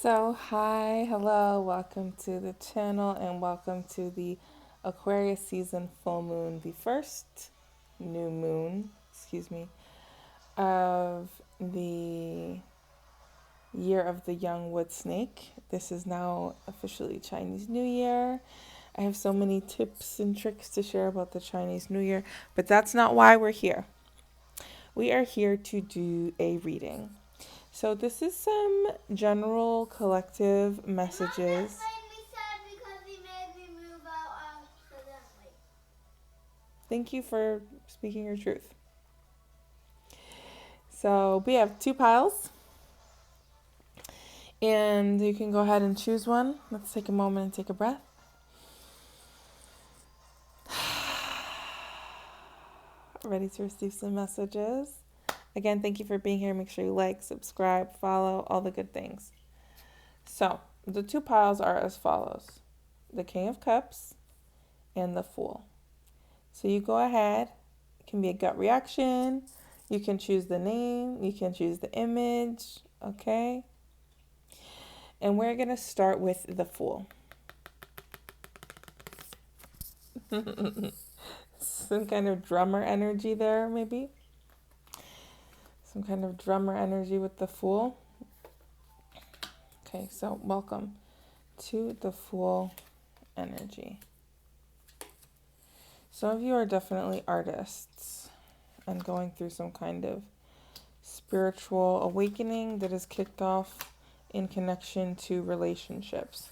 So, hi, hello, welcome to the channel and welcome to the Aquarius season full moon, the first new moon, of the year of the young wood snake. This is now officially Chinese New Year. I have so many tips and tricks to share about the Chinese New Year, but that's not why we're here. We are here to do a reading. So, this is some general collective messages. Thank you for speaking your truth. So, we have two piles, and you can go ahead and choose one. Let's take a moment and take a breath. Ready to receive some messages? Again, thank you for being here. Make sure you like, subscribe, follow, all the good things. So, the two piles are as follows: the King of Cups and the Fool. So, you go ahead. It can be a gut reaction. You can choose the name. You can choose the image. Okay? And we're going to start with the Fool. Some kind of drummer energy there, maybe. Some kind of drummer energy with the Fool. Okay, so welcome to the Fool energy. Some of you are definitely artists and going through some kind of spiritual awakening that is kicked off in connection to relationships.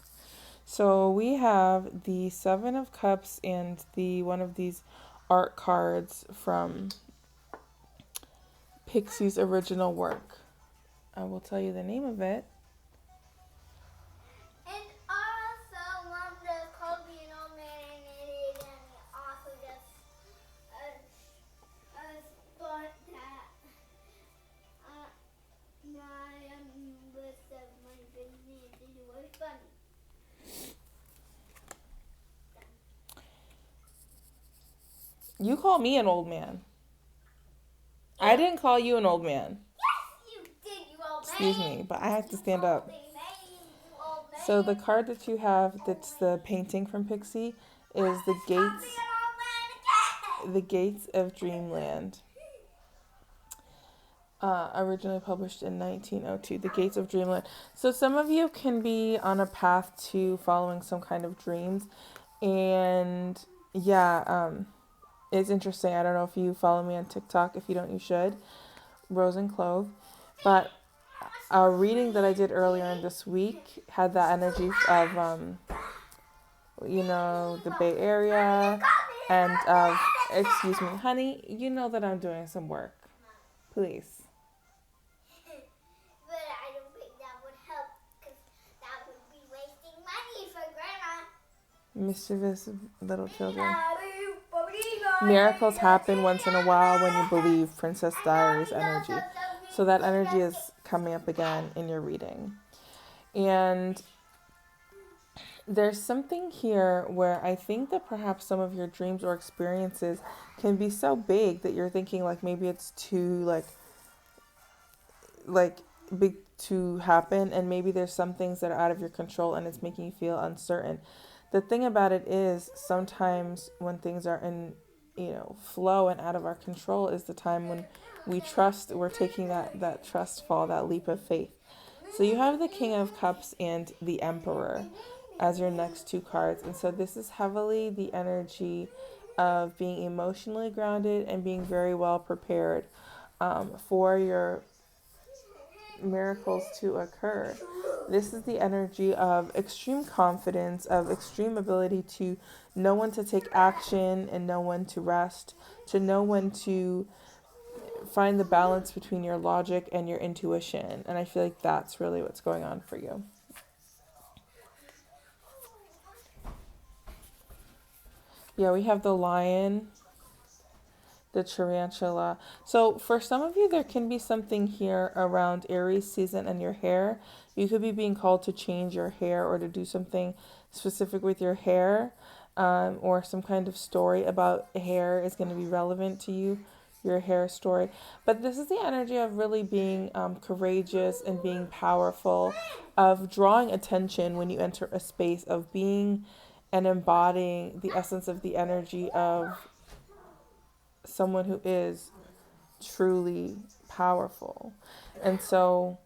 So we have the Seven of Cups and the one of these art cards from Pixie's original work. I will tell you the name of it. And also, Mom just called me an old man and he also just thought that my list of my business was funny. You call me an old man. I didn't call you an old man. Yes, you did, you old man. Excuse me, but I have to stand up. So the card that you have that's the painting from Pixie is the Gates of Dreamland. Originally published in 1902, The Gates of Dreamland. So some of you can be on a path to following some kind of dreams. And yeah, it's interesting. I don't know if you follow me on TikTok. If you don't, you should. Rose and Clove. But a reading that I did earlier in this week had that energy of, the Bay Area and of, excuse me, honey, you know that I'm doing some work. Please. But I don't think that would help because that would be wasting money for Grandma. Mischievous little children. Miracles happen once in a while when you believe Princess Diaries energy. So that energy is coming up again in your reading. And there's something here where I think that perhaps some of your dreams or experiences can be so big that you're thinking like maybe it's too like big to happen, and maybe there's some things that are out of your control and it's making you feel uncertain. The thing about it is sometimes when things are in flow and out of our control is the time when we're taking that trust fall, that leap of faith. So you have the King of Cups and the Emperor as your next two cards. And so this is heavily the energy of being emotionally grounded and being very well prepared for your miracles to occur. This is the energy of extreme confidence, of extreme ability to know when to take action and know when to rest, to know when to find the balance between your logic and your intuition. And I feel like that's really what's going on for you. Yeah, we have the lion, the tarantula. So for some of you, there can be something here around Aries season and your hair. You could be being called to change your hair or to do something specific with your hair, or some kind of story about hair is going to be relevant to you your hair story. But this is the energy of really being courageous and being powerful, of drawing attention when you enter a space, of being and embodying the essence of the energy of someone who is truly powerful. And so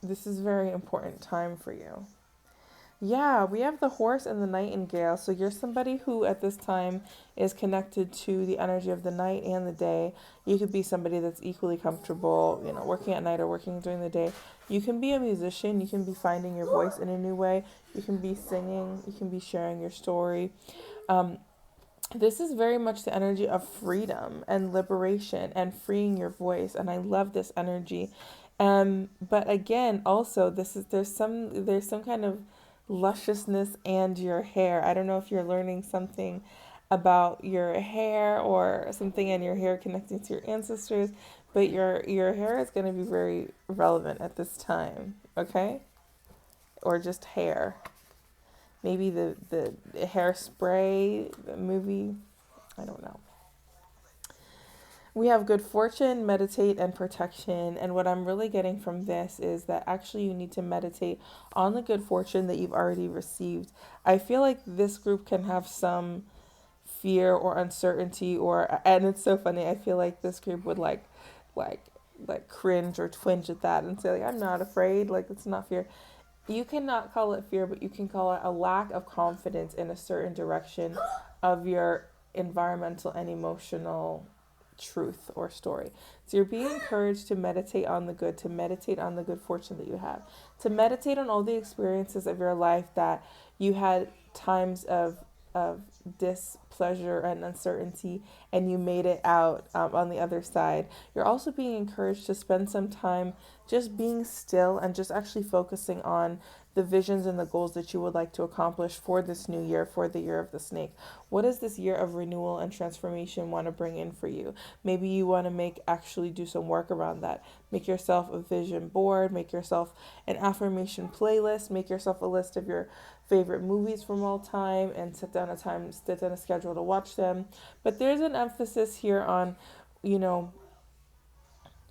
this is a very important time for you. Yeah, we have the horse and the nightingale. So you're somebody who at this time is connected to the energy of the night and the day. You could be somebody that's equally comfortable, working at night or working during the day. You can be a musician. You can be finding your voice in a new way. You can be singing. You can be sharing your story. Um, this is very much the energy of freedom and liberation and freeing your voice, and I love this energy. But again, also this is there's some kind of lusciousness and your hair. I don't know if you're learning something about your hair or something in your hair connecting to your ancestors, but your hair is going to be very relevant at this time, okay? Or just hair. Maybe the hairspray, the movie, I don't know. We have good fortune, meditate, and protection. And what I'm really getting from this is that actually you need to meditate on the good fortune that you've already received. I feel like this group can have some fear or uncertainty, and it's so funny. I feel like this group would like like cringe or twinge at that and say like, I'm not afraid, like it's not fear. You cannot call it fear, but you can call it a lack of confidence in a certain direction of your environmental and emotional truth or story. So you're being encouraged to meditate on the good, to meditate on the good fortune that you have, to meditate on all the experiences of your life that you had times of displeasure and uncertainty, and you made it out on the other side. You're also being encouraged to spend some time just being still and just actually focusing on the visions and the goals that you would like to accomplish for this new year, for the year of the snake. What does this year of renewal and transformation want to bring in for you? Maybe you want to actually do some work around that. Make yourself a vision board, make yourself an affirmation playlist, make yourself a list of your favorite movies from all time, and set down a schedule to watch them. But there's an emphasis here on, you know,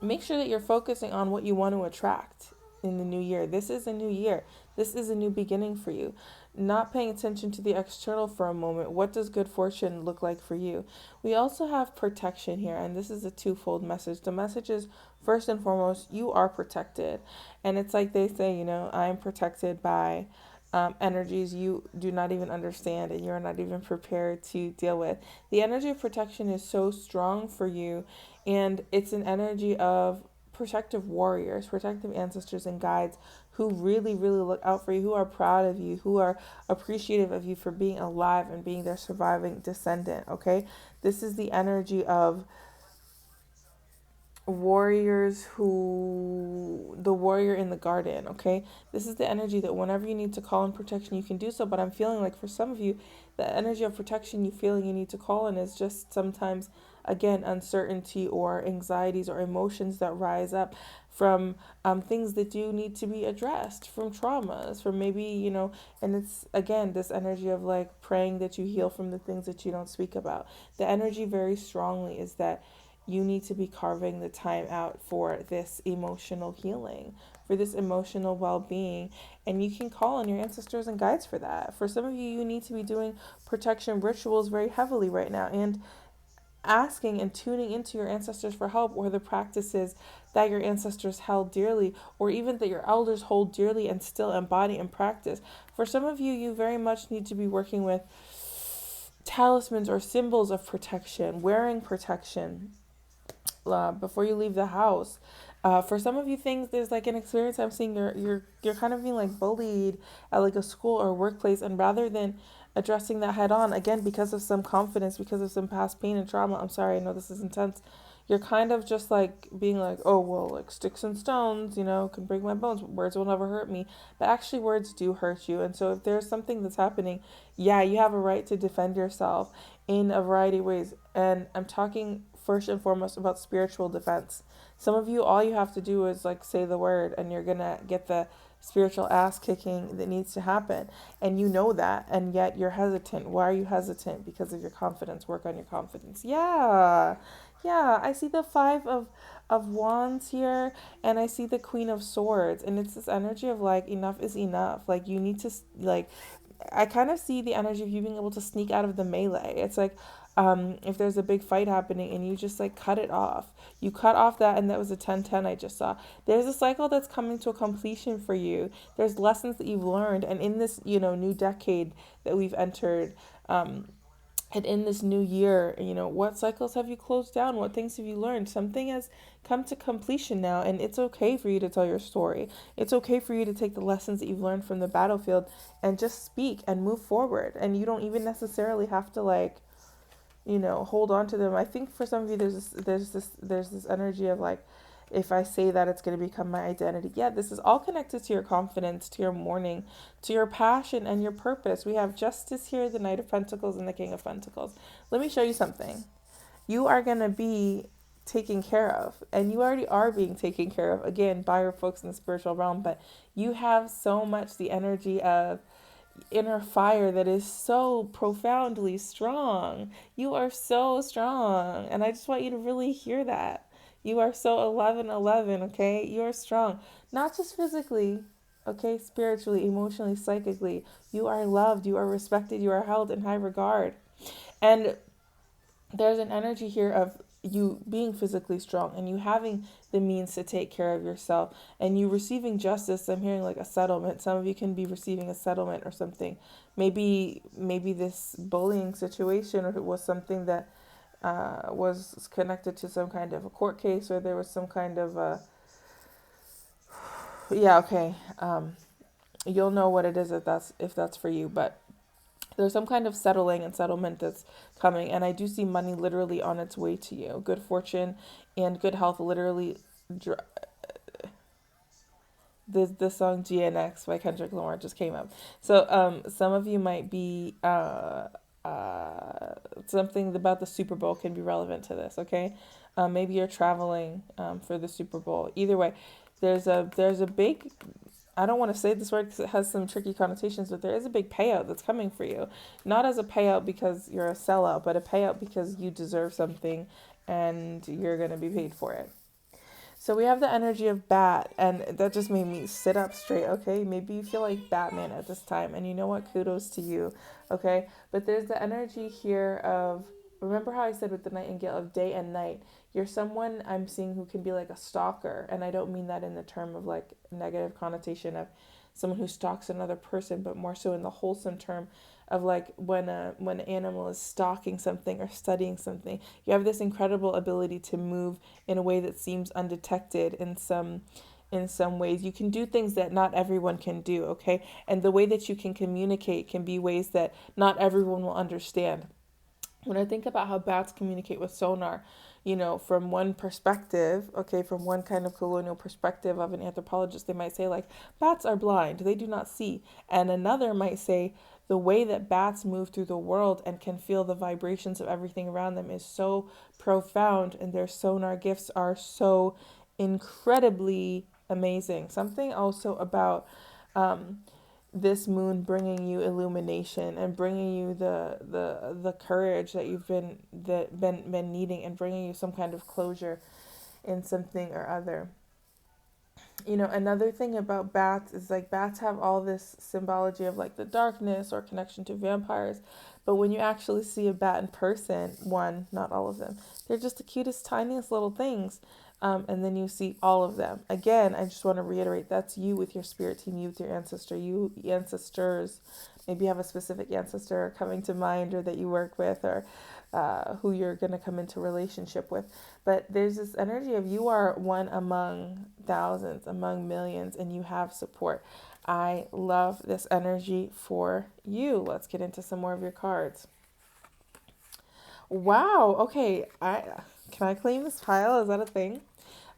make sure that you're focusing on what you want to attract in the new year. This is a new year. This is a new beginning for you. Not paying attention to the external for a moment. What does good fortune look like for you? We also have protection here, and this is a twofold message. The message is first and foremost, you are protected. And it's like they say, I'm protected by energies you do not even understand and you're not even prepared to deal with. The energy of protection is so strong for you, and it's an energy of protective warriors, protective ancestors, and guides who really, really look out for you, who are proud of you, who are appreciative of you for being alive and being their surviving descendant, okay? This is the energy of warriors, who the warrior in the garden, okay? This is the energy that whenever you need to call in protection you can do so. But I'm feeling like for some of you, the energy of protection you feel you need to call in is just sometimes, again, uncertainty or anxieties or emotions that rise up from things that do need to be addressed, from traumas, from maybe, and it's again this energy of like praying that you heal from the things that you don't speak about. The energy very strongly is that you need to be carving the time out for this emotional healing, for this emotional well being. And you can call on your ancestors and guides for that. For some of you, you need to be doing protection rituals very heavily right now, and asking and tuning into your ancestors for help, or the practices that your ancestors held dearly, or even that your elders hold dearly and still embody and practice. For some of you, you very much need to be working with talismans or symbols of protection, wearing protection before you leave the house. For some of you things, there's like an experience I'm seeing you're kind of being like bullied at like a school or workplace, and rather than addressing that head on, again because of some confidence, because of some past pain and trauma, I'm sorry, I know this is intense, you're kind of just like being like, oh well, like sticks and stones, can break my bones, words will never hurt me. But actually words do hurt you. And so if there's something that's happening, yeah, you have a right to defend yourself in a variety of ways. And I'm talking first and foremost about spiritual defense. Some of you, all you have to do is like say the word, and you're gonna get the spiritual ass kicking that needs to happen. And you know that, and yet you're hesitant. Why are you hesitant? Because of your confidence. Work on your confidence. Yeah. Yeah, I see the five of wands here, and I see the queen of swords, and it's this energy of like enough is enough. Like you need to like I kind of see the energy of you being able to sneak out of the melee. It's like if there's a big fight happening and you just like cut it off. You cut off that, and that was a 10-10 I just saw. There's a cycle that's coming to a completion for you. There's lessons that you've learned, and in this, new decade that we've entered, and in this new year, what cycles have you closed down? What things have you learned? Something has come to completion now, and it's okay for you to tell your story. It's okay for you to take the lessons that you've learned from the battlefield and just speak and move forward. And you don't even necessarily have to like, hold on to them. I think for some of you, there's this energy of like, if I say that, it's going to become my identity. Yeah, this is all connected to your confidence, to your mourning, to your passion and your purpose. We have justice here, the Knight of Pentacles and the King of Pentacles. Let me show you something. You are going to be taken care of, and you already are being taken care of, again, by your folks in the spiritual realm. But you have so much the energy of inner fire that is so profoundly strong. You are so strong. And I just want you to really hear that. You are so 1111, okay? You are strong. Not just physically, okay? Spiritually, emotionally, psychically. You are loved. You are respected. You are held in high regard. And there's an energy here of you being physically strong and you having the means to take care of yourself and you receiving justice. I'm hearing like a settlement. Some of you can be receiving a settlement or something. Maybe this bullying situation, or it was something that was connected to some kind of a court case, or there was some kind of yeah, okay. You'll know what it is if that's for you. But there's some kind of settling and settlement that's coming, and I do see money literally on its way to you. Good fortune and good health literally. The song GNX by Kendrick Lamar just came up. So some of you might be something about the Super Bowl can be relevant to this. Okay, maybe you're traveling for the Super Bowl. Either way, there's a big, I don't want to say this word because it has some tricky connotations, but there is a big payout that's coming for you. Not as a payout because you're a sellout, but a payout because you deserve something and you're going to be paid for it. So we have the energy of bat, and that just made me sit up straight, okay? Maybe you feel like Batman at this time, and you know what? Kudos to you, okay? But there's the energy here of, remember how I said with the nightingale of day and night? You're someone I'm seeing who can be like a stalker, and I don't mean that in the term of like negative connotation of someone who stalks another person, but more so in the wholesome term of like when an animal is stalking something or studying something. You have this incredible ability to move in a way that seems undetected in some ways. You can do things that not everyone can do, okay? And the way that you can communicate can be ways that not everyone will understand. When I think about how bats communicate with sonar, from one perspective, okay, from one kind of colonial perspective of an anthropologist, they might say, like, bats are blind, they do not see. And another might say, the way that bats move through the world and can feel the vibrations of everything around them is so profound, and their sonar gifts are so incredibly amazing. Something also about this moon bringing you illumination and bringing you the courage that you've been needing, and bringing you some kind of closure in something or other. Another thing about bats is like bats have all this symbology of like the darkness or connection to vampires, but when you actually see a bat in person, one, not all of them, they're just the cutest, tiniest little things. And then you see all of them. Again, I just want to reiterate, that's you with your spirit team, you with your ancestor, you ancestors. Maybe you have a specific ancestor coming to mind, or that you work with, or who you're going to come into relationship with. But there's this energy of you are one among thousands, among millions, and you have support. I love this energy for you. Let's get into some more of your cards. Wow. Okay. Can I claim this pile? Is that a thing?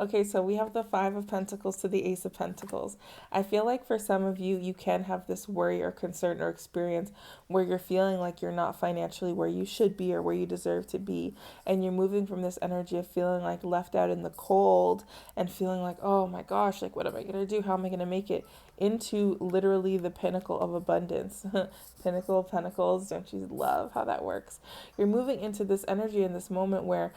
Okay, so we have the Five of Pentacles to the Ace of Pentacles. I feel like for some of you, you can have this worry or concern or experience where you're feeling like you're not financially where you should be or where you deserve to be. And you're moving from this energy of feeling like left out in the cold and feeling like, oh my gosh, like what am I going to do? How am I going to make it? Into literally the pinnacle of abundance. Pinnacle of Pentacles. Don't you love how that works? You're moving into this energy in this moment where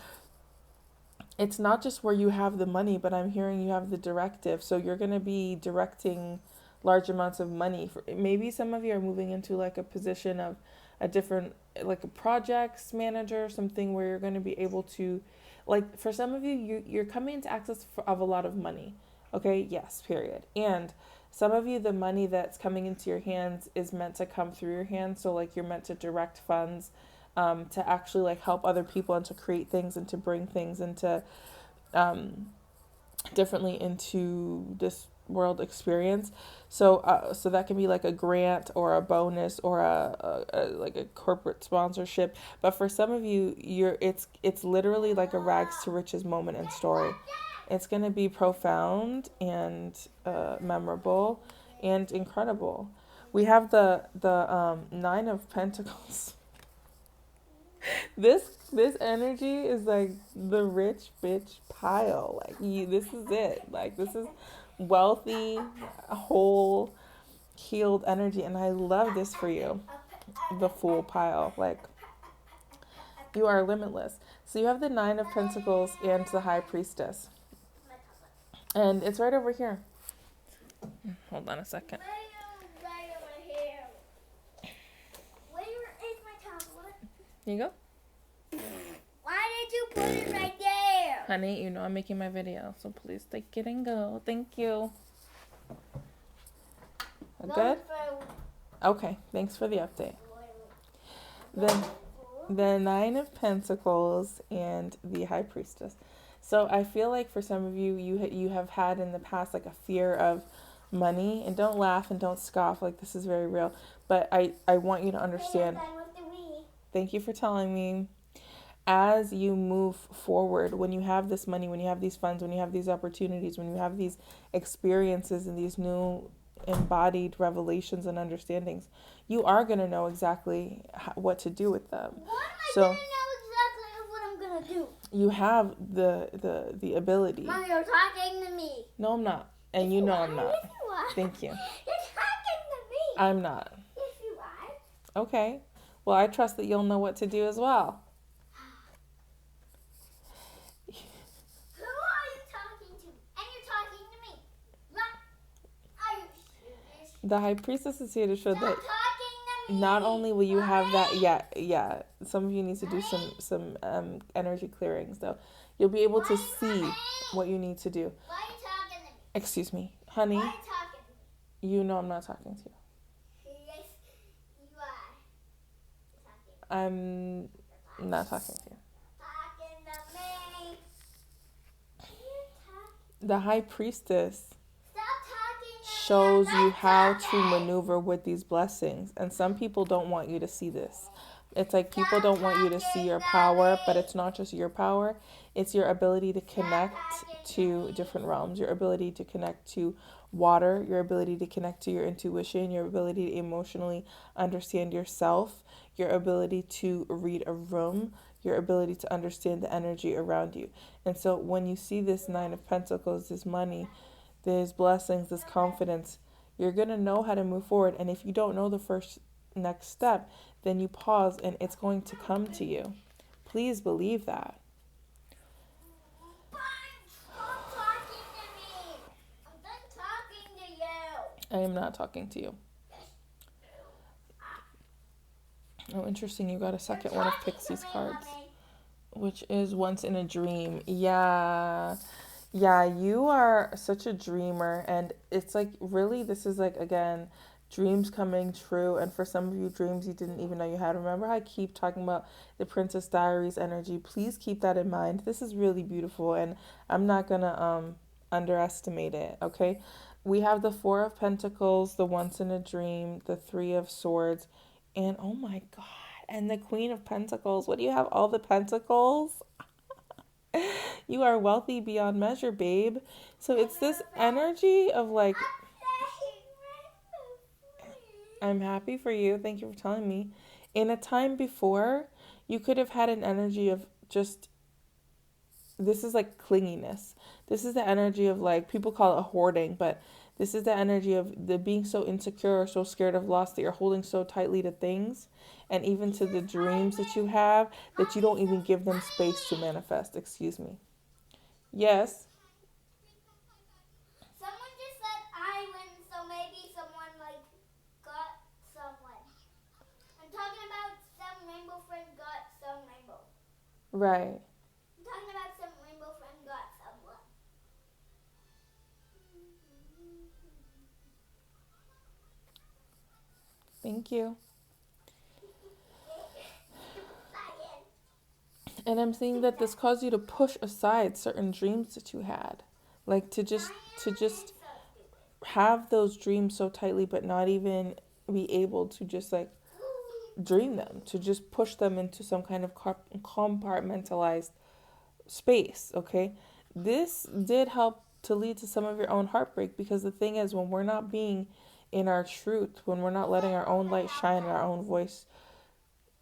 it's not just where you have the money, but I'm hearing you have the directive. So you're going to be directing large amounts of money. For, maybe some of you are moving into like a position of a different, like a projects manager, something where you're going to be able to, like for some of you, you're coming into access of a lot of money. Okay, yes, period. And some of you, the money that's coming into your hands is meant to come through your hands. So like you're meant to direct funds to actually like help other people and to create things and to bring things into um, differently into this world experience. So that can be like a grant or a bonus or a like a corporate sponsorship. But for some of you, it's literally like a rags to riches moment and story. It's gonna be profound and memorable and incredible. We have the Nine of Pentacles. This energy is like the rich bitch pile. Like you, this is it. Like this is wealthy, whole, healed energy, and I love this for you. The Fool pile. Like you are limitless. So you have the Nine of Pentacles and the High Priestess, and it's right over here. Hold on a second. Right over here. Where is my tablet? Here you go. Why did you put it right there? Honey, you know I'm making my video, so please take it and go. Thank you. Good? Okay, thanks for the update. Then the Nine of Pentacles and the High Priestess. So I feel like for some of you, you have had in the past like a fear of money, and don't laugh and don't scoff. Like this is very real. But I want you to understand. Thank you for telling me. As you move forward, when you have this money, when you have these funds, when you have these opportunities, when you have these experiences and these new embodied revelations and understandings, you are going to know exactly what to do with them. Why am I So gonna know exactly what I'm gonna do? you have the ability. Mom, you're talking to me. No, I'm not. And you know I'm not. Yes, you are. Thank you. You're talking to me. I'm not. Yes, you are. Okay. Well, I trust that you'll know what to do as well. Who are you talking to? And you're talking to me. Are you serious? The High Priestess is here to show Stop that talking to me. not only will you have that, yeah, some of you need to do some energy clearings though. You'll be able to see what you need to do. Why are you talking to me? Excuse me, honey. Why are you talking to me? You know I'm not talking to you. Yes, you are. I'm not talking to you. Talking to me. The High Priestess Stop talking to me. shows I'm you not how to talking. maneuver with these blessings, and some people don't want you to see this. It's like people don't want you to see your power, but it's not just your power. It's your ability to connect to different realms, your ability to connect to water, your ability to connect to your intuition, your ability to emotionally understand yourself, your ability to read a room, your ability to understand the energy around you. And so when you see this Nine of Pentacles, this money, there's blessings, this confidence, you're going to know how to move forward. And if you don't know the first next step, then you pause and it's going to come to you. Please believe that. Stop talking to me. I'm done talking to you. I am not talking to you. Oh, interesting. You got a second one of Pixie's cards, which is Once in a Dream. Yeah, you are such a dreamer. And it's like, really, this is like, again, dreams coming true. And for some of you, dreams you didn't even know you had. Remember how I keep talking about the Princess Diaries energy? Please keep that in mind. This is really beautiful, and I'm not gonna underestimate it. Okay, we have the Four of Pentacles, the Once in a Dream, the Three of Swords, and oh my God, and the Queen of Pentacles. What do you have? All the pentacles? You are wealthy beyond measure, babe. So it's this energy of like, I'm happy for you. Thank you for telling me. In a time before, you could have had an energy of just, this is like clinginess. This is the energy of like, people call it hoarding, but this is the energy of the being so insecure or so scared of loss that you're holding so tightly to things and even to the dreams that you have that you don't even give them space to manifest. Excuse me. Yes. Someone just said I win, so maybe someone like got someone. I'm talking about some rainbow friend got some rainbow. Right. I'm talking about some rainbow friend got someone. Thank you. Stupid science. And I'm seeing that this caused you to push aside certain dreams that you had. Like to just Science is so stupid. have those dreams so tightly but not even be able to just like dream them, to just push them into some kind of compartmentalized space, okay? This did help to lead to some of your own heartbreak because the thing is, when we're not being in our truth, when we're not letting our own light shine and our own voice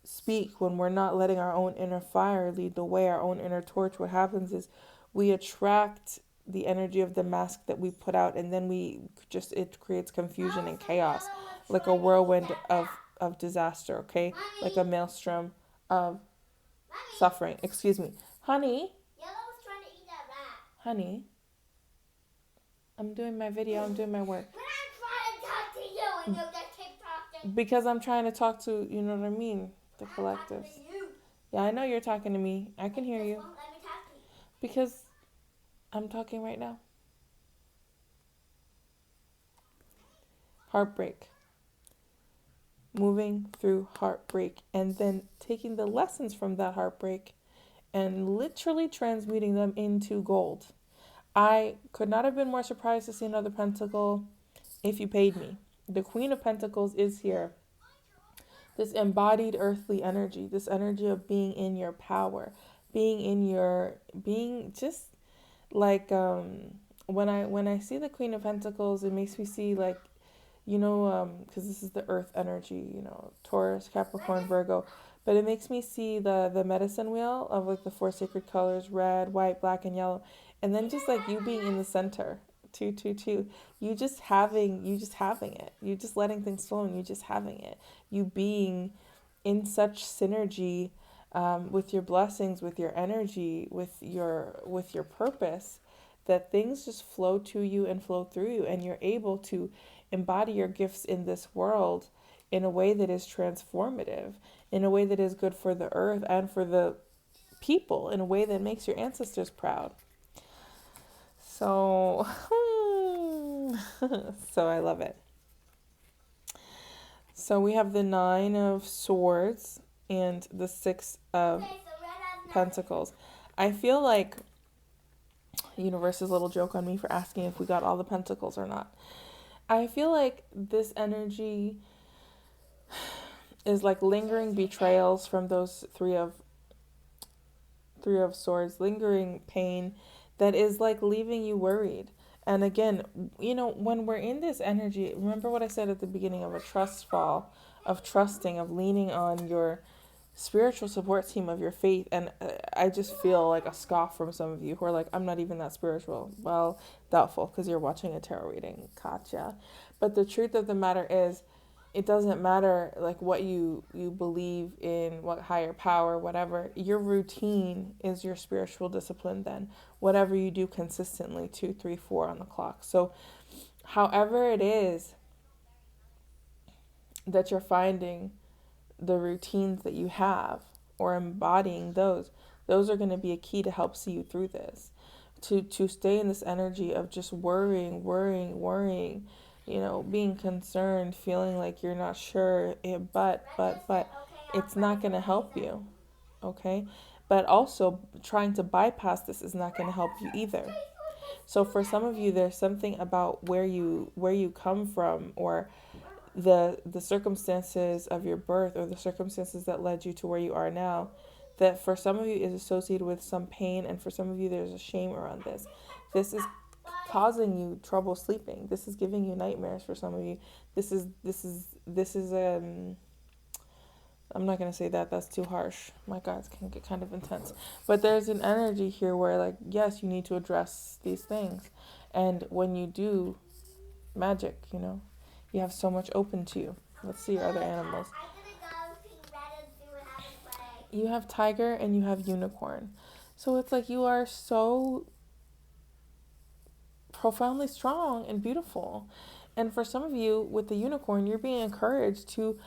speak, when we're not letting our own inner fire lead the way, our own inner torch, what happens is we attract the energy of the mask that we put out, and then it creates confusion and chaos, like a whirlwind of disaster, okay? Like a maelstrom of suffering. Excuse me. Honey, Yellow was trying to eat that rat. honey, I'm doing my video, I'm doing my work. But I'm trying to talk to you and you just keep talking. Because I'm trying to talk to, you know what I mean? The I'm talking collectives. to you. Yeah, I know you're talking to me. I can hear Just you. won't let me talk to you. Because I'm talking right now. Heartbreak. Moving through heartbreak and then taking the lessons from that heartbreak and literally transmuting them into gold. I could not have been more surprised to see another pentacle if you paid me. The Queen of Pentacles is here. This embodied earthly energy, this energy of being in your power, being just like when I see the Queen of Pentacles, it makes me see like, because this is the earth energy, Taurus, Capricorn, Virgo, but it makes me see the medicine wheel of like the four sacred colors: red, white, black, and yellow, and then just like you being in the center, two, two, two, you just having it, you just letting things flow, and you just having it, you being in such synergy with your blessings, with your energy, with your purpose, that things just flow to you and flow through you, and you're able to embody your gifts in this world in a way that is transformative, in a way that is good for the earth and for the people, in a way that makes your ancestors proud. So, so I love it. So we have the Nine of Swords and the Six of Okay, so red has nothing. Pentacles. I feel like universe's little joke on me for asking if we got all the pentacles or not. I feel like this energy is like lingering betrayals from those three of swords, lingering pain that is like leaving you worried. And again, when we're in this energy, remember what I said at the beginning of a trust fall, of trusting, of leaning on your spiritual support team, of your faith. And I just feel like a scoff from some of you who are like, I'm not even that spiritual. Well, doubtful, because you're watching a tarot reading. Gotcha. But the truth of the matter is, it doesn't matter like what you believe in, what higher power, whatever. Your routine is your spiritual discipline. Then whatever you do consistently, 2, 3, 4 on the clock. So however it is that you're finding the routines that you have or embodying those are going to be a key to help see you through this, to stay in this energy of just worrying, being concerned, feeling like you're not sure, but it's not going to help you, okay? But also trying to bypass this is not going to help you either. So for some of you, there's something about where you come from, or the circumstances of your birth, or the circumstances that led you to where you are now, that for some of you is associated with some pain, and for some of you there's a shame around this. This is causing you trouble sleeping. This is giving you nightmares for some of you. This is I'm not gonna say that, that's too harsh. My God, it can get kind of intense. But there's an energy here where, like, yes, you need to address these things. And when you do, magic, you have so much open to you. Let's see your other animals. I'm gonna go see red and see what happens when I... You have tiger and you have unicorn. So it's like you are so profoundly strong and beautiful. And for some of you with the unicorn, you're being encouraged to,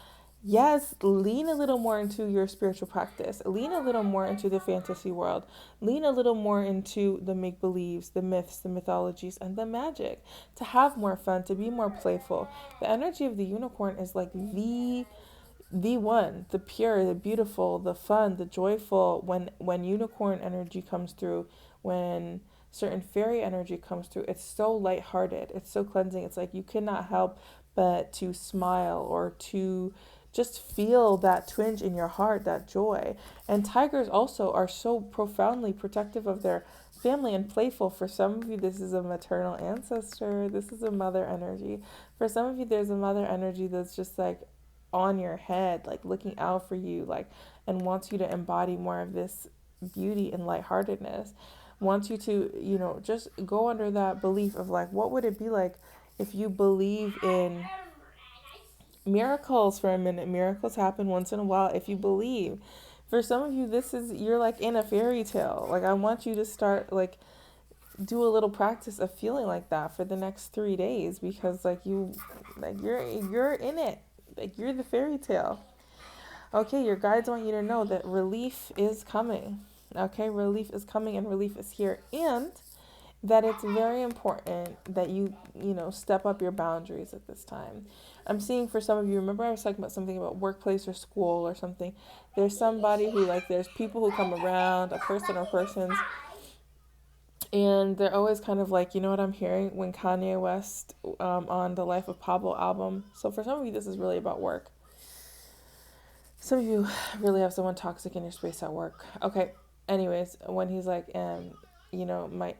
yes, lean a little more into your spiritual practice, lean a little more into the fantasy world, lean a little more into the make believes, the myths, the mythologies, and the magic, to have more fun, to be more playful. The energy of the unicorn is like the one, the pure, the beautiful, the fun, the joyful. When unicorn energy comes through, when certain fairy energy comes through, it's so lighthearted, it's so cleansing. It's like you cannot help but to smile or to just feel that twinge in your heart, that joy. And tigers also are so profoundly protective of their family and playful. For some of you, this is a maternal ancestor, this is a mother energy. For some of you, there's a mother energy that's just like on your head, like looking out for you, like, and wants you to embody more of this beauty and lightheartedness. Wants you to, just go under that belief of like, what would it be like if you believe in miracles for a minute? Miracles happen once in a while if you believe. For some of you, this is, you're like in a fairy tale. Like, I want you to start like do a little practice of feeling like that for the next 3 days, because you're in it, like you're the fairy tale. Okay, your guides want you to know that relief is coming. Okay, relief is coming and relief is here, and that it's very important that you step up your boundaries at this time. I'm seeing for some of you, remember I was talking about something about workplace or school or something. There's somebody who, like, there's people who come around, a person or persons, and they're always kind of like, you know what I'm hearing when Kanye West on the Life of Pablo album. So for some of you, this is really about work. Some of you really have someone toxic in your space at work. Okay. Anyways, when he's like, my,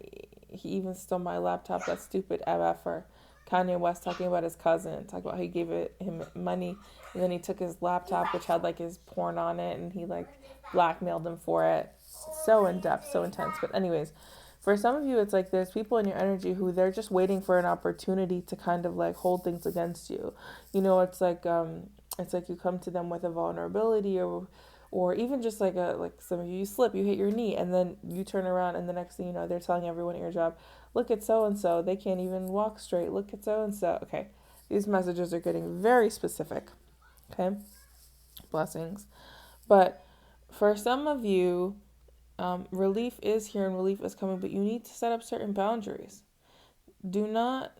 he even stole my laptop. That stupid MFer. Kanye West talking about his cousin, talking about how he gave him money, and then he took his laptop, which had like his porn on it, and he like blackmailed him for it. So in depth, so intense. But anyways, for some of you, it's like there's people in your energy who they're just waiting for an opportunity to kind of like hold things against you. It's like you come to them with a vulnerability, or even just like some of you slip, you hit your knee, and then you turn around, and the next thing you know, they're telling everyone at your job, look at so and so, they can't even walk straight. Look at so and so. Okay, these messages are getting very specific. Okay, blessings. But for some of you, relief is here and relief is coming, but you need to set up certain boundaries. Do not,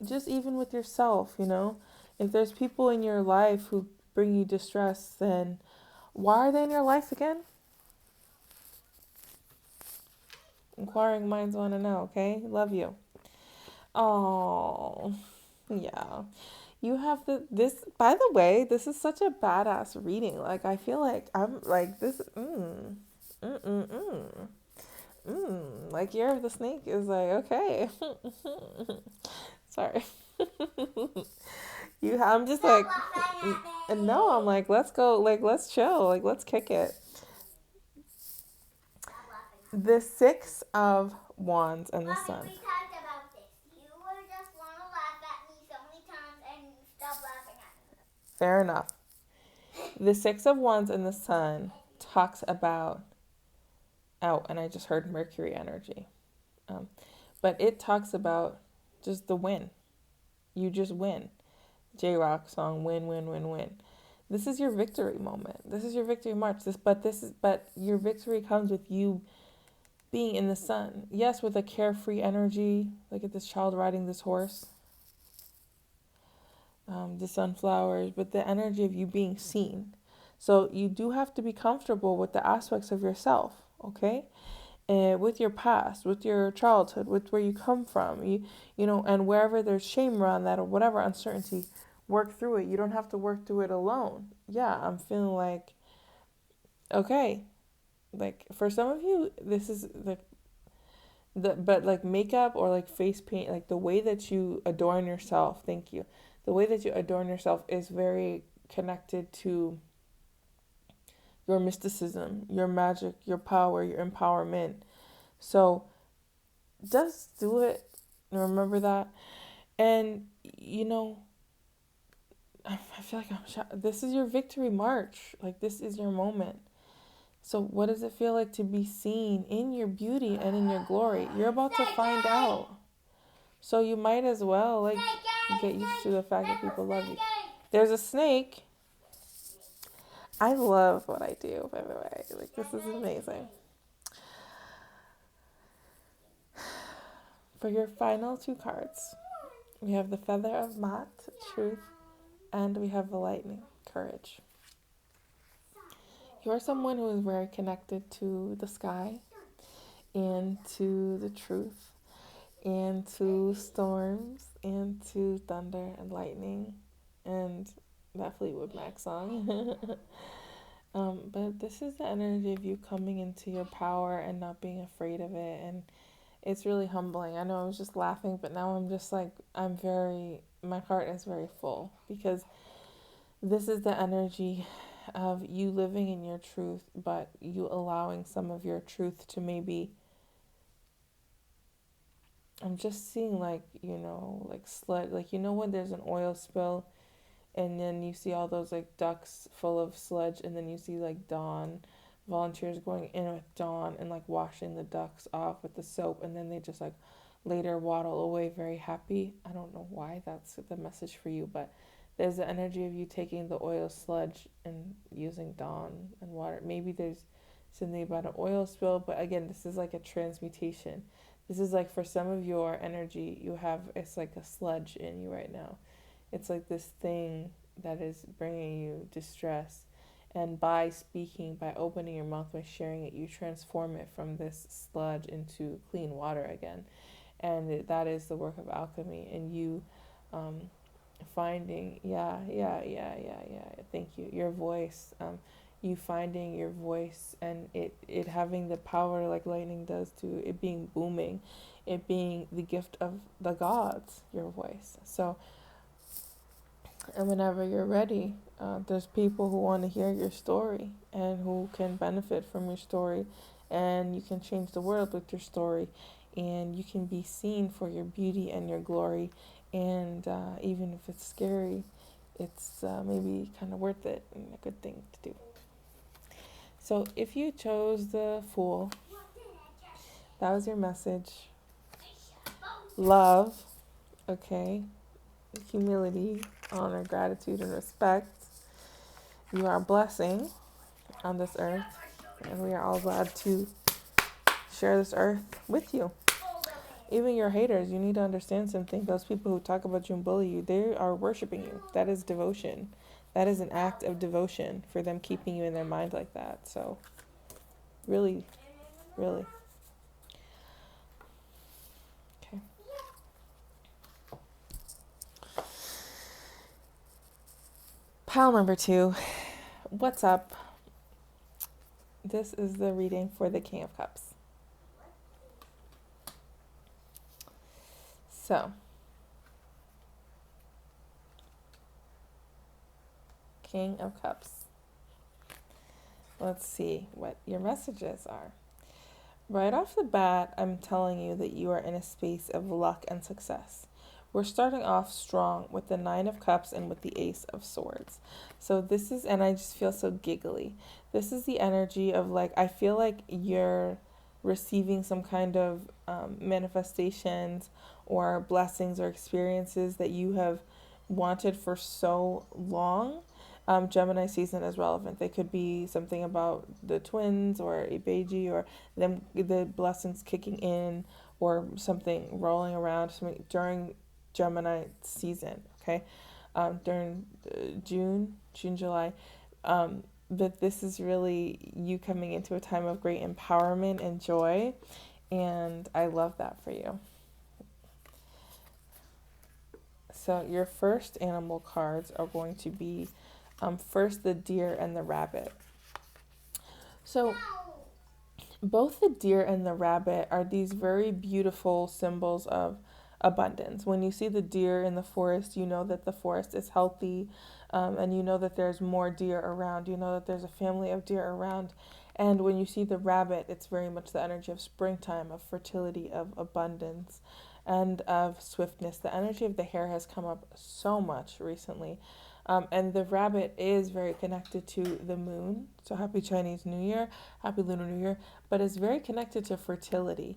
just even with yourself, if there's people in your life who bring you distress, then why are they in your life again? Inquiring minds want to know, okay? Love you. Oh, yeah. You have this, by the way, this is such a badass reading. Like, I feel like I'm like this, like Year of the Snake is like, okay. Sorry. I'm just like, no, I'm like, let's go, like, let's chill, like, let's kick it. The Six of Wands and the Sun. We talked about this. You were just want to laugh at me so many times and stop laughing at me. Fair enough. The Six of Wands and the Sun talks about, and I just heard Mercury energy. But it talks about just the win. You just win. J-Rock song, win, win, win, win. This is your victory moment. This is your victory march. But your victory comes with you being in the sun. Yes, with a carefree energy. Look at this child riding this horse. The sunflowers, but the energy of you being seen. So you do have to be comfortable with the aspects of yourself, okay? With your past, with your childhood, with where you come from, and wherever there's shame around that or whatever uncertainty, work through it. You don't have to work through it alone. Yeah, I'm feeling like, okay, like for some of you, this is but like makeup or like face paint, like the way that you adorn yourself, thank you. The way that you adorn yourself is very connected to your mysticism, your magic, your power, your empowerment. So just do it. Remember that. And, I feel like this is your victory march. Like, this is your moment. So what does it feel like to be seen in your beauty and in your glory? You're about to find out. So you might as well like get used to the fact that people love you. There's a snake. I love what I do, by the way. Like, this is amazing. For your final two cards, we have the Feather of Maat, Truth, and we have the Lightning, Courage. You're someone who is very connected to the sky and to the truth and to storms and to thunder and lightning and that Fleetwood Mac song. But this is the energy of you coming into your power and not being afraid of it. And it's really humbling. I know I was just laughing, but now I'm just like, my heart is very full because this is the energy of you living in your truth, but you allowing some of your truth to maybe, I'm just seeing like, like sludge, like, when there's an oil spill and then you see all those like ducks full of sludge, and then you see like Dawn volunteers going in with Dawn and like washing the ducks off with the soap, and then they just like later waddle away very happy. I don't know why that's the message for you, but there's the energy of you taking the oil sludge and using Dawn and water. Maybe there's something about an oil spill, but again, this is like a transmutation. This is like for some of your energy, it's like a sludge in you right now. It's like this thing that is bringing you distress. And by speaking, by opening your mouth, by sharing it, you transform it from this sludge into clean water again. And that is the work of alchemy. And you finding, thank you, your voice. You finding your voice and it having the power like lightning does to it being booming, it being the gift of the gods, your voice. So, and whenever you're ready, there's people who want to hear your story and who can benefit from your story, and you can change the world with your story, and you can be seen for your beauty and your glory. And even if it's scary, it's maybe kind of worth it and a good thing to do. So if you chose the Fool, that was your message. Love, okay, humility, honor, gratitude, and respect. You are a blessing on this earth, and we are all glad to share this earth with you. Even your haters, you need to understand something. Those people who talk about you and bully you, they are worshiping you. That is devotion. That is an act of devotion for them keeping you in their mind like that. So, really, really. Okay. Pile number 2. What's up? This is the reading for the King of Cups. So, King of Cups. Let's see what your messages are. Right off the bat, I'm telling you that you are in a space of luck and success. We're starting off strong with the 9 of Cups and with the Ace of Swords. So this is, and I just feel so giggly. This is the energy of like, I feel like you're receiving some kind of manifestations or blessings or experiences that you have wanted for so long. Gemini season is relevant. They could be something about the twins or Ibeji or them, the blessings kicking in or something rolling around during Gemini season, okay? During June, July. But this is really you coming into a time of great empowerment and joy, and I love that for you. So your first animal cards are going to be first the deer and the rabbit. So both the deer and the rabbit are these very beautiful symbols of abundance. When you see the deer in the forest, you know that the forest is healthy, and you know that there's more deer around. You know that there's a family of deer around. And when you see the rabbit, it's very much the energy of springtime, of fertility, of abundance, and of swiftness. The energy of the hare has come up so much recently. And the rabbit is very connected to the moon. So happy Chinese New Year, happy Lunar New Year. But it's very connected to fertility.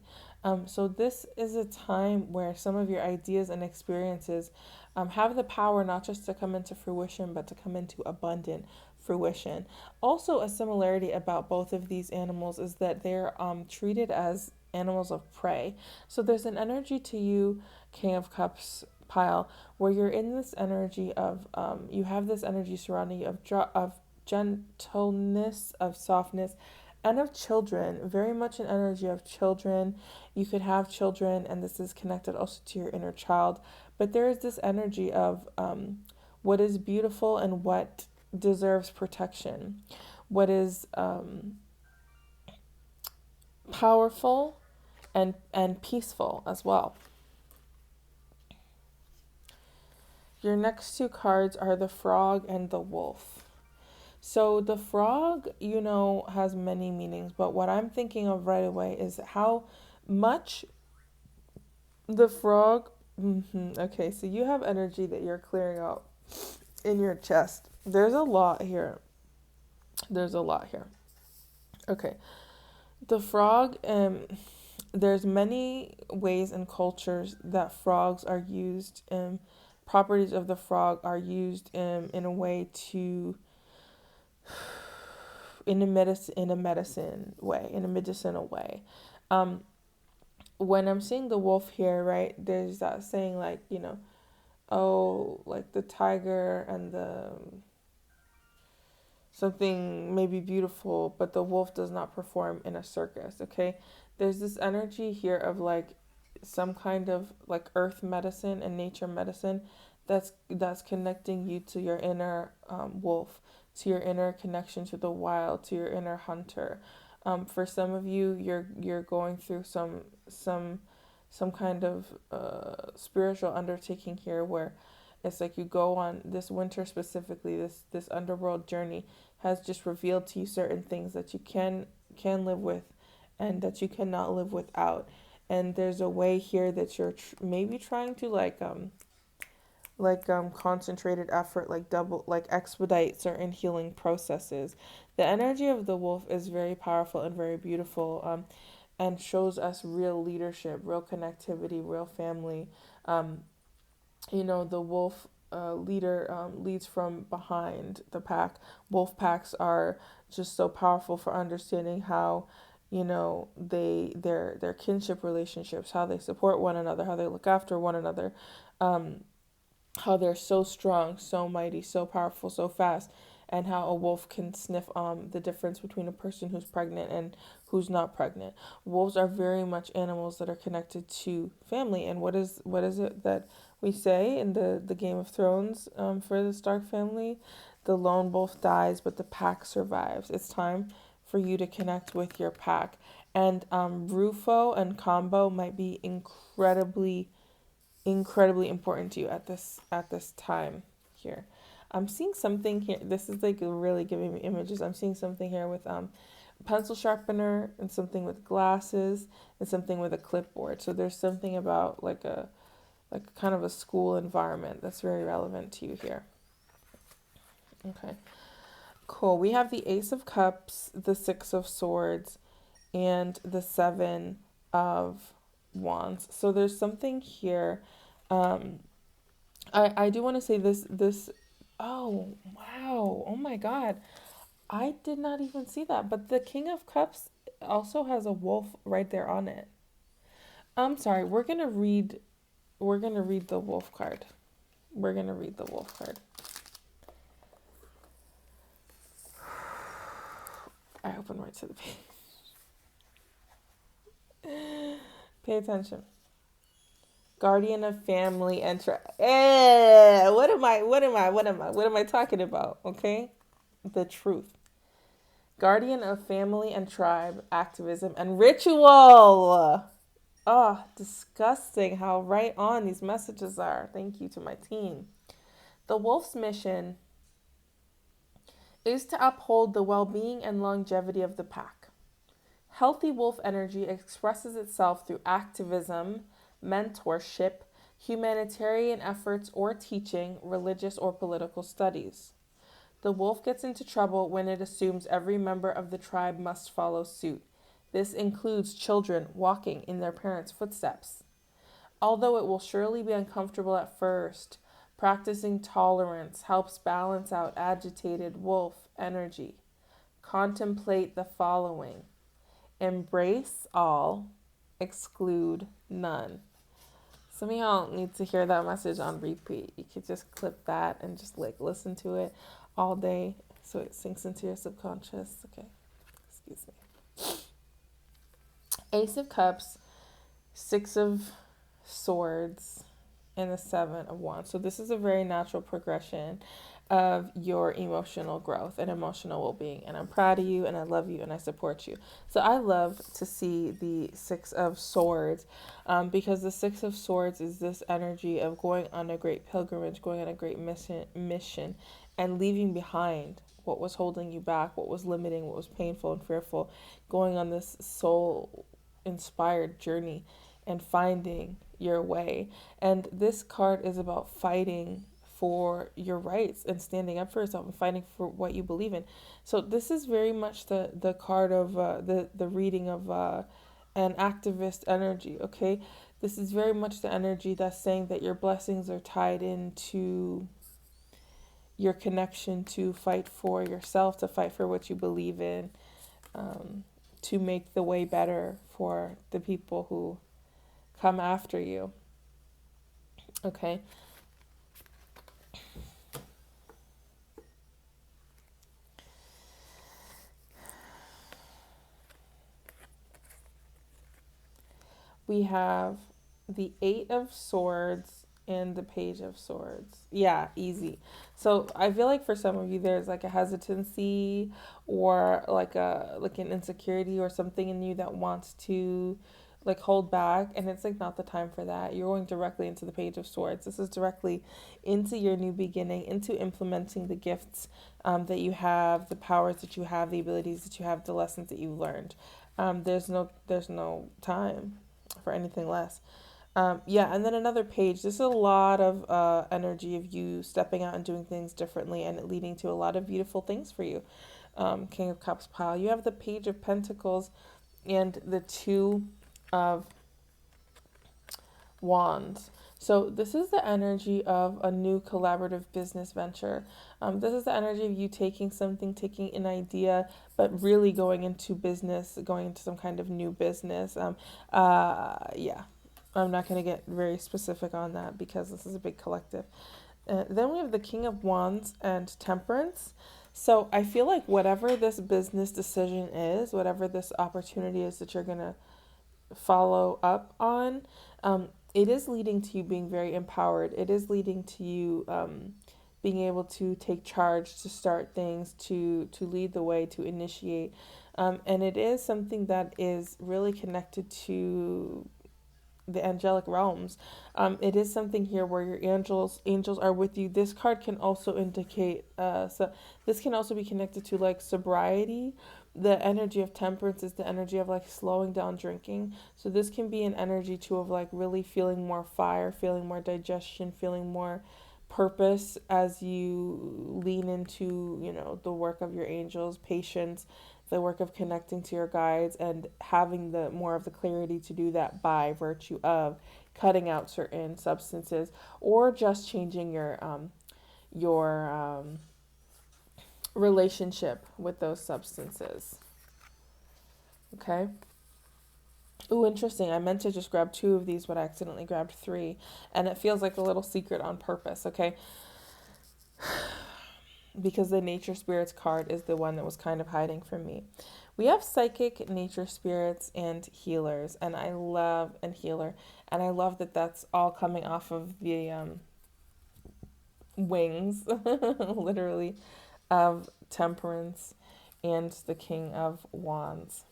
So this is a time where some of your ideas and experiences have the power not just to come into fruition, but to come into abundant fruition. Also, a similarity about both of these animals is that they're treated as animals of prey. So there's an energy to you, King of Cups pile, where you're in this energy of you have this energy surrounding you of gentleness, of softness, and of children. Very much an energy of children. You could have children, and this is connected also to your inner child. But there is this energy of what is beautiful and what deserves protection, what is powerful and peaceful as well. Your next two cards are the frog and the wolf. So the frog, has many meanings, but what I'm thinking of right away is how much the frog. Okay, so you have energy that you're clearing out in your chest. There's a lot here. There's a lot here. Okay, the frog. There's many ways and cultures that frogs are used. Properties of the frog are used in a way to in a medicine way, in a medicinal way. Um, when I'm seeing the wolf here, right, there's that saying like, oh, like the tiger and the something may be beautiful, but the wolf does not perform in a circus, okay? There's this energy here of like some kind of like earth medicine and nature medicine that's connecting you to your inner wolf, to your inner connection to the wild, to your inner hunter. For some of you, you're going through some kind of spiritual undertaking here where it's like you go on this winter specifically, this underworld journey has just revealed to you certain things that you can live with and that you cannot live without. And there's a way here that you're maybe trying to concentrated effort, like double, like expedite certain healing processes. The energy of the wolf is very powerful and very beautiful, and shows us real leadership, real connectivity, real family. um, the wolf leader leads from behind the pack. Wolf packs are just so powerful for understanding how, their kinship relationships, how they support one another, how they look after one another, um, how they're so strong, so mighty, so powerful, so fast, and how a wolf can sniff the difference between a person who's pregnant and who's not pregnant. Wolves are very much animals that are connected to family. And what is it that we say in the Game of Thrones for the Stark family? The lone wolf dies, but the pack survives. It's time for you to connect with your pack. And Rufo and Combo might be incredibly important to you at this time here. I'm seeing something here. This is like really giving me images. I'm seeing something here with pencil sharpener and something with glasses and something with a clipboard. So there's something about like kind of a school environment that's very relevant to you here. Okay. Cool. We have the Ace of Cups, the Six of Swords, and the Seven of Wands. So there's something here. Um, I do want to say this. Oh wow! Oh my God! I did not even see that. But the King of Cups also has a wolf right there on it. I'm sorry. We're gonna read. We're gonna read the wolf card. We're gonna read the wolf card. I opened right to the page. Pay attention. Guardian of family and what am I? What am I? What am I? What am I talking about? Okay, the truth. Guardian of family and tribe, activism and ritual. Oh, disgusting how right on these messages are. Thank you to my team. The wolf's mission is to uphold the well being and longevity of the pack. Healthy wolf energy expresses itself through activism, mentorship, humanitarian efforts or teaching, religious or political studies. The wolf gets into trouble when it assumes every member of the tribe must follow suit. This includes children walking in their parents' footsteps. Although it will surely be uncomfortable at first, practicing tolerance helps balance out agitated wolf energy. Contemplate the following: embrace all, exclude none. Some of y'all need to hear that message on repeat. You could just clip that and just like listen to it all day so it sinks into your subconscious. Okay, excuse me. Ace of Cups, Six of Swords, and the Seven of Wands. So this is a very natural progression of your emotional growth and emotional well-being. And I'm proud of you and I love you and I support you. So I love to see the Six of Swords because the Six of Swords is this energy of going on a great pilgrimage, going on a great mission and leaving behind what was holding you back, what was limiting, what was painful and fearful, going on this soul inspired journey and finding your way. And this card is about fighting for your rights and standing up for yourself and fighting for what you believe in. So this is very much the card of the reading of an activist energy. Okay, this is very much the energy that's saying that your blessings are tied into your connection to fight for yourself, to fight for what you believe in, to make the way better for the people who come after you. Okay. We have the Eight of Swords and the Page of Swords. Yeah, easy. So I feel like for some of you there's like a hesitancy or like an insecurity or something in you that wants to like hold back, and it's like not the time for that. You're going directly into the Page of Swords. This is directly into your new beginning, into implementing the gifts that you have, the powers that you have, the abilities that you have, the lessons that you've learned. There's no time for anything less. Yeah, and then another page. This is a lot of energy of you stepping out and doing things differently and it leading to a lot of beautiful things for you. King of Cups pile. You have the Page of Pentacles and the Two of Wands. So this is the energy of a new collaborative business venture. This is the energy of you taking something, taking an idea, but really going into business, going into some kind of new business. Yeah, I'm not going to get very specific on that because this is a big collective. Then we have the King of Wands and Temperance. So I feel like whatever this business decision is, whatever this opportunity is that you're going to follow up on, it is leading to you being very empowered. It is leading to you being able to take charge, to start things, to lead the way, to initiate. And it is something that is really connected to the angelic realms. It is something here where your angels are with you. This card can also indicate so this can also be connected to like sobriety. The energy of temperance is the energy of like slowing down drinking. So this can be an energy too of like really feeling more fire, feeling more digestion, feeling more purpose as you lean into, the work of your angels, patience, the work of connecting to your guides and having the more of the clarity to do that by virtue of cutting out certain substances or just changing your relationship with those substances. Okay. Ooh, interesting. I meant to just grab two of these, but I accidentally grabbed three, and it feels like a little secret on purpose. Okay. Because the nature spirits card is the one that was kind of hiding from me. We have psychic, nature spirits, and healers, and I love and healer, and I love that that's all coming off of the wings, literally, of temperance and the King of Wands.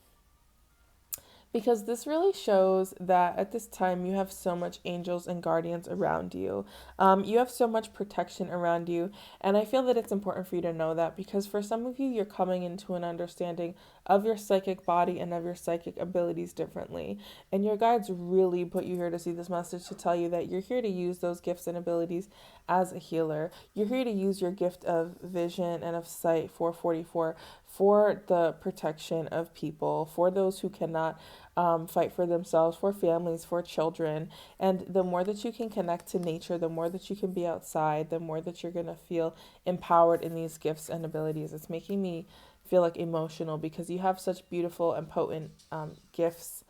Because this really shows that at this time you have so much angels and guardians around you. You have so much protection around you. And I feel that it's important for you to know that because for some of you, you're coming into an understanding of your psychic body and of your psychic abilities differently. And your guides really put you here to see this message to tell you that you're here to use those gifts and abilities as a healer. You're here to use your gift of vision and of sight, 444, for the protection of people, for those who cannot fight for themselves, for families, for children. And the more that you can connect to nature, the more that you can be outside, the more that you're going to feel empowered in these gifts and abilities. It's making me feel like emotional because you have such beautiful and potent gifts,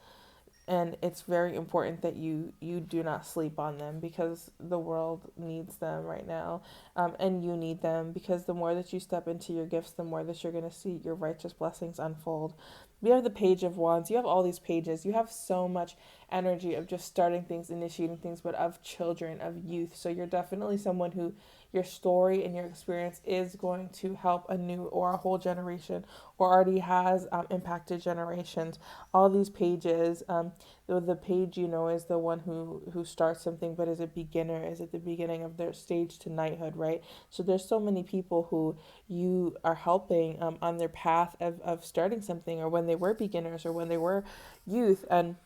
and it's very important that you do not sleep on them because the world needs them right now, and you need them because the more that you step into your gifts, the more that you're going to see your righteous blessings unfold. We have the Page of Wands. You have all these pages. You have so much energy of just starting things, initiating things, but of children, of youth. So you're definitely someone who your story and your experience is going to help a new or a whole generation, or already has impacted generations. All these pages, the page, is the one who starts something, but is a beginner, is at the beginning of their stage to knighthood, right? So there's so many people who you are helping on their path of starting something, or when they were beginners, or when they were youth. And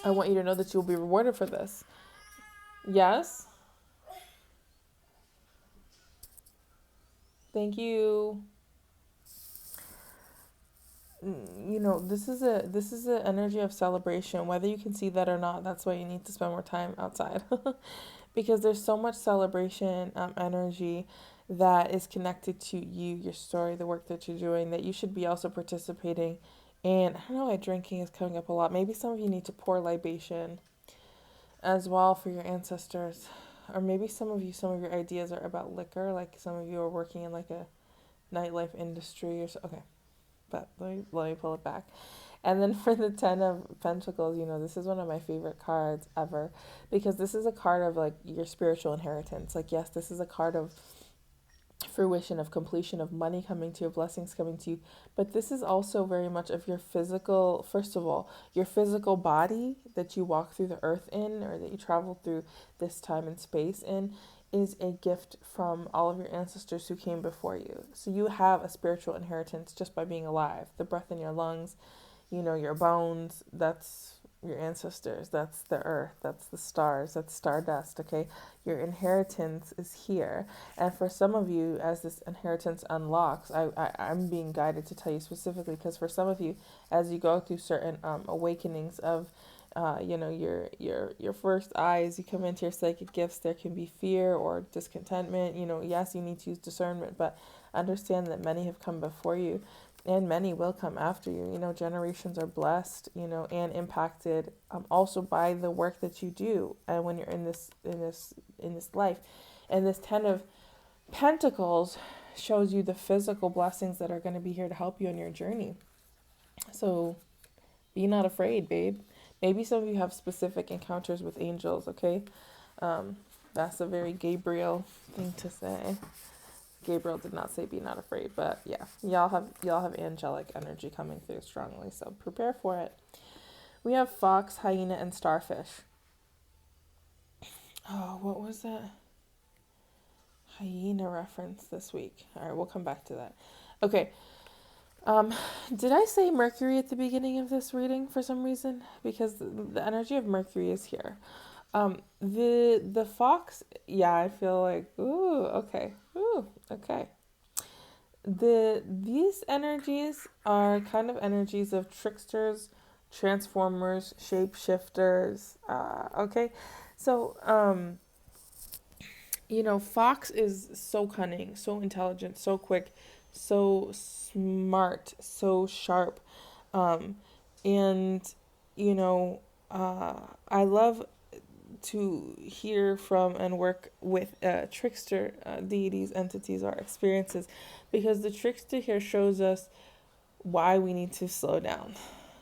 I want you to know that you'll be rewarded for this. Yes. Thank you. This is a energy of celebration, whether you can see that or not. That's why you need to spend more time outside. Because there's so much celebration energy that is connected to you, your story, the work that you're doing, that you should be also participating in. I don't know why drinking is coming up a lot. Maybe some of you need to pour libation as well for your ancestors. Or maybe some of your ideas are about liquor, like some of you are working in like a nightlife industry or so. Okay, but let me pull it back. And then for the 10 of Pentacles, this is one of my favorite cards ever, because this is a card of like your spiritual inheritance. Like, yes, this is a card of fruition, of completion, of money coming to you, blessings coming to you. But this is also very much of your physical, first of all, your physical body that you walk through the earth in, or that you travel through this time and space in, is a gift from all of your ancestors who came before you. So you have a spiritual inheritance just by being alive. The breath in your lungs, your bones, that's your ancestors, that's the earth, that's the stars, that's stardust, okay? Your inheritance is here. And for some of you, as this inheritance unlocks, I'm being guided to tell you specifically, because for some of you, as you go through certain awakenings of your first eyes, you come into your psychic gifts, there can be fear or discontentment. Yes, you need to use discernment, but understand that many have come before you and many will come after you. Generations are blessed, and impacted also by the work that you do. And when you're in this life, and this 10 of Pentacles shows you the physical blessings that are going to be here to help you on your journey. So be not afraid, babe. Maybe some of you have specific encounters with angels, okay? That's a very Gabriel thing to say. Gabriel did not say be not afraid, but yeah, y'all have angelic energy coming through strongly, so prepare for it. We have fox, hyena, and starfish. Oh, what was that hyena reference this week? All right, we'll come back to that. Okay. Did I say Mercury at the beginning of this reading for some reason? Because the energy of Mercury is here. The fox, yeah, I feel like, okay. These energies are kind of energies of tricksters, transformers, shapeshifters. Okay, so fox is so cunning, so intelligent, so quick, so smart, so sharp, and I love to hear from and work with trickster deities, entities, or experiences, because the trickster here shows us why we need to slow down,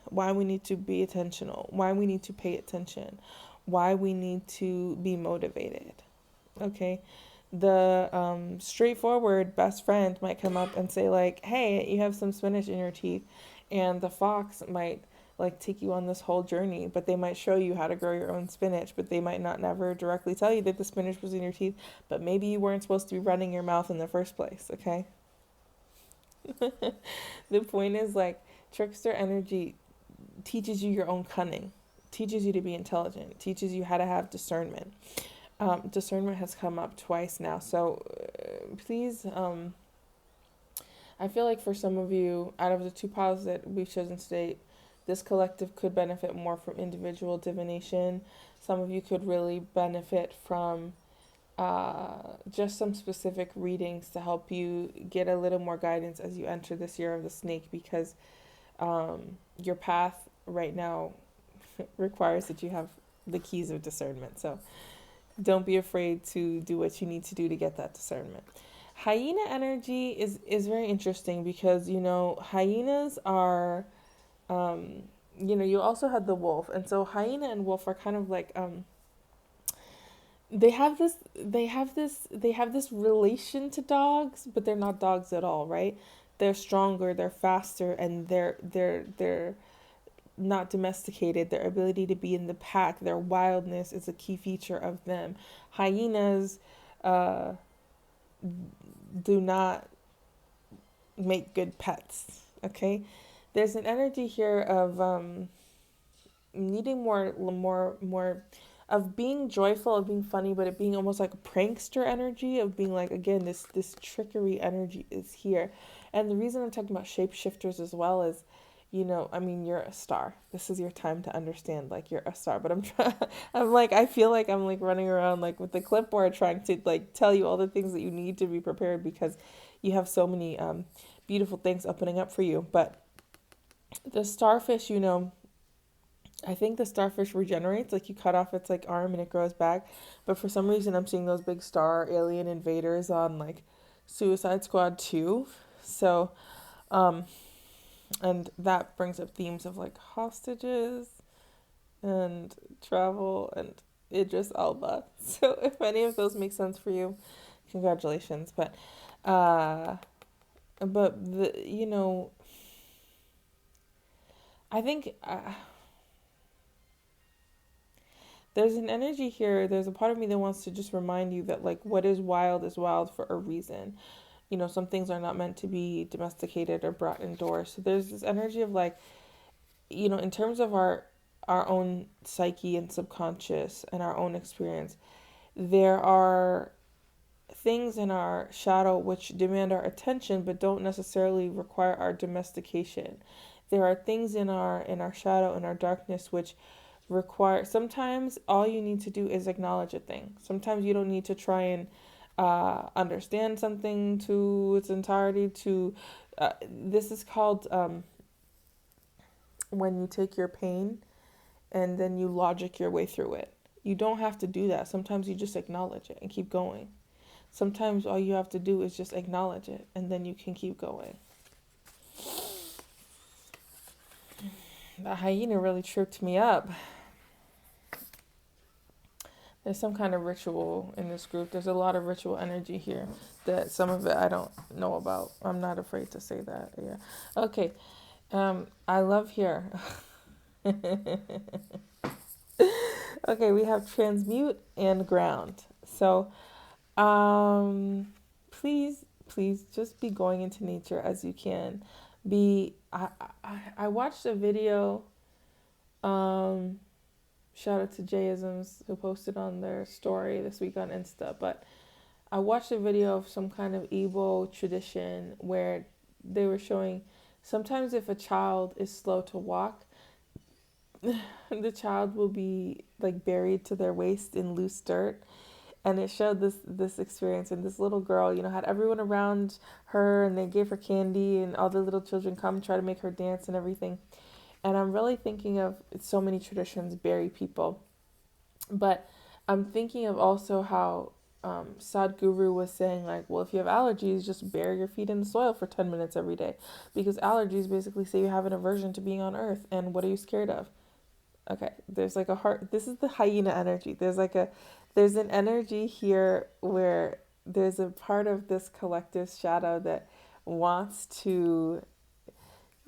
why we need to be attentional, why we need to pay attention, why we need to be motivated. Okay, the straightforward best friend might come up and say like, hey, you have some spinach in your teeth, and the fox might like take you on this whole journey, but they might show you how to grow your own spinach, but they might not never directly tell you that the spinach was in your teeth, but maybe you weren't supposed to be running your mouth in the first place. Okay, The point is like trickster energy teaches you your own cunning, teaches you to be intelligent, teaches you how to have discernment. Discernment has come up twice now, so please, I feel like for some of you, out of the two piles that we've chosen today, this collective could benefit more from individual divination. Some of you could really benefit from just some specific readings to help you get a little more guidance as you enter this year of the snake, because your path right now requires that you have the keys of discernment. So don't be afraid to do what you need to do to get that discernment. Hyena energy is very interesting because hyenas are you also had the wolf, and so hyena and wolf are kind of like they have this relation to dogs, but they're not dogs at all, right? They're stronger, they're faster, and they're not domesticated. Their ability to be in the pack, their wildness is a key feature of them. Hyenas uh, do not make good pets. Okay, there's an energy here of needing more of being joyful, of being funny, but it being almost like a prankster energy, of being like, again, this trickery energy is here. And the reason I'm talking about shapeshifters as well is, I mean, you're a star. This is your time to understand, like, you're a star. But I'm like, I feel like I'm like running around like with the clipboard trying to like tell you all the things that you need to be prepared, because you have so many beautiful things opening up for you. But the starfish, I think the starfish regenerates, like you cut off its like arm and it grows back. But for some reason I'm seeing those big star alien invaders on like Suicide Squad 2. So, um and that brings up themes of like hostages and travel and Idris Elba. So if any of those make sense for you, congratulations. Uh but I think there's an energy here. There's a part of me that wants to just remind you that, like, what is wild for a reason. Some things are not meant to be domesticated or brought indoors. So there's this energy of, like, in terms of our own psyche and subconscious and our own experience, there are things in our shadow which demand our attention but don't necessarily require our domestication. There are things in our shadow, in our darkness, which require, sometimes all you need to do is acknowledge a thing. Sometimes you don't need to try and understand something to its entirety. To This is called when you take your pain and then you logic your way through it. You don't have to do that. Sometimes you just acknowledge it and keep going. Sometimes all you have to do is just acknowledge it and then you can keep going. The hyena really tripped me up. There's some kind of ritual in this group. There's a lot of ritual energy here that some of it I don't know about. I'm not afraid to say that. Yeah. Okay. I love here. Okay, we have transmute and ground. So, please just be going into nature as you can. I watched a video. Shout out to Jayisms who posted on their story this week on Insta. But I watched a video of some kind of Igbo tradition where they were showing sometimes if a child is slow to walk, the child will be like buried to their waist in loose dirt. And it showed this experience, and this little girl, had everyone around her, and they gave her candy, and all the little children come try to make her dance and everything. And I'm really thinking of so many traditions bury people, but I'm thinking of also how Sadhguru was saying, like, well, if you have allergies, just bury your feet in the soil for 10 minutes every day, because allergies basically say you have an aversion to being on earth, and what are you scared of? Okay, there's like a heart. This is the hyena energy. There's an energy here where there's a part of this collective shadow that wants to